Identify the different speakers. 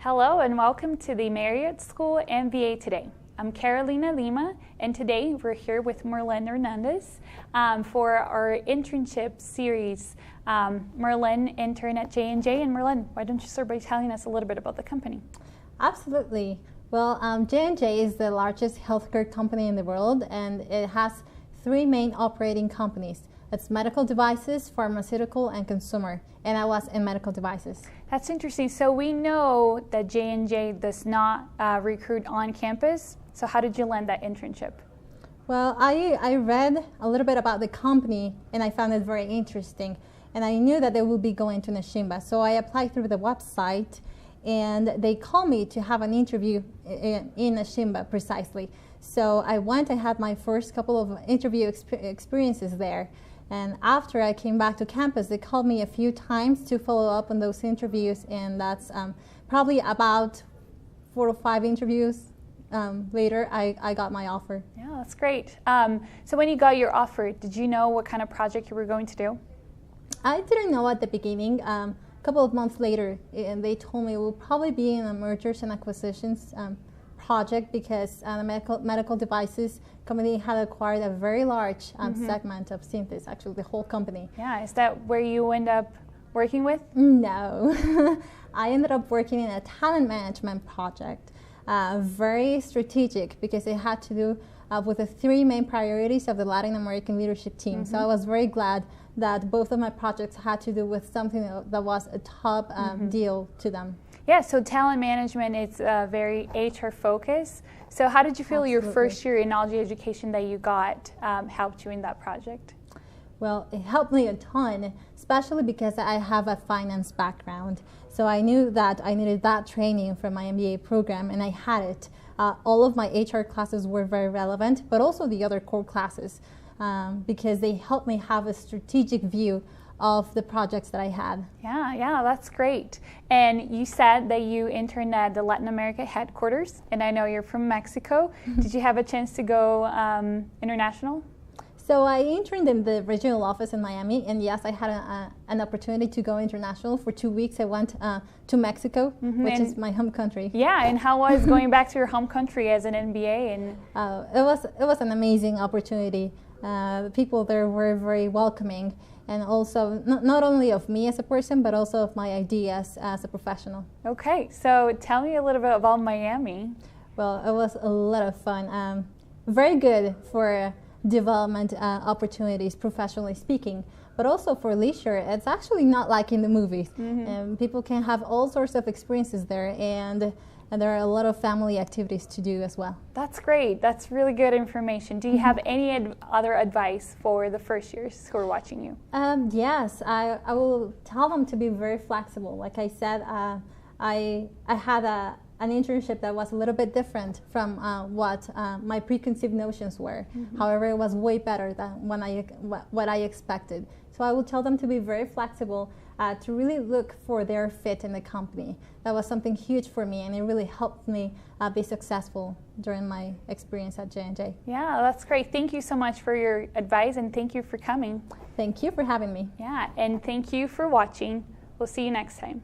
Speaker 1: Hello and welcome to the Marriott School MBA Today. I'm Carolina Lima, and today we're here with Marlenne Hernandez for our internship series. Marlenne interned at J&J, and Marlenne, why don't you start by telling us a little bit about the company?
Speaker 2: Absolutely. Well, J&J is the largest healthcare company in the world, and it has three main operating companies. It's medical devices, pharmaceutical, and consumer. And I was in medical devices.
Speaker 1: That's interesting. So we know that J&J does not recruit on campus. So how did you land that internship?
Speaker 2: Well, I read a little bit about the company, and I found it very interesting. And I knew that they would be going to Nashimba. So I applied through the website, and they called me to have an interview in Nashimba precisely. So I went. I had my first couple of interview experiences there. And after I came back to campus, they called me a few times to follow up on those interviews, and that's probably about 4 to 5 interviews later, I got my offer.
Speaker 1: Yeah, that's great. So when you got your offer, did you know what kind of project you were going to do?
Speaker 2: I didn't know at the beginning. A couple of months later, and they told me it will probably be in a mergers and acquisitions project, because the medical devices company had acquired a very large segment of Synthes, actually the whole company.
Speaker 1: Yeah, is that where you end up working with?
Speaker 2: No. I ended up working in a talent management project, very strategic, because it had to do with the 3 main priorities of the Latin American leadership team. So I was very glad that both of my projects had to do with something that was a top deal to them.
Speaker 1: Yeah, so talent management is very HR focused. So how did you feel your first year in knowledge education that you got helped you in that project?
Speaker 2: Well, it helped me a ton, especially because I have a finance background. So I knew that I needed that training from my MBA program, and I had it. All of my HR classes were very relevant, but also the other core classes, because they helped me have a strategic view of the projects that I had.
Speaker 1: Yeah, that's great. And you said that you interned at the Latin America headquarters, and I know you're from Mexico. Did you have a chance to go international?
Speaker 2: So I interned in the regional office in Miami, and yes, I had an opportunity to go international. For 2 weeks I went to Mexico, which is my home country.
Speaker 1: Yeah, and how was going back to your home country as an MBA? And
Speaker 2: it was an amazing opportunity. The people there were very welcoming, and also not only of me as a person, but also of my ideas as a professional.
Speaker 1: Okay, so tell me a little bit about Miami.
Speaker 2: Well, it was a lot of fun. Very good for development opportunities, professionally speaking, but also for leisure. It's actually not like in the movies. People can have all sorts of experiences there, and there are a lot of family activities to do as well.
Speaker 1: That's great. That's really good information. Do you have any other advice for the first years who are watching you?
Speaker 2: Yes, I will tell them to be very flexible. Like I said, I had an internship that was a little bit different from what my preconceived notions were. However, it was way better than what I expected. So I will tell them to be very flexible, to really look for their fit in the company. That was something huge for me, and it really helped me be successful during my experience at J&J.
Speaker 1: Yeah, that's great. Thank you so much for your advice, and thank you for coming.
Speaker 2: Thank you for having me.
Speaker 1: Yeah, and thank you for watching. We'll see you next time.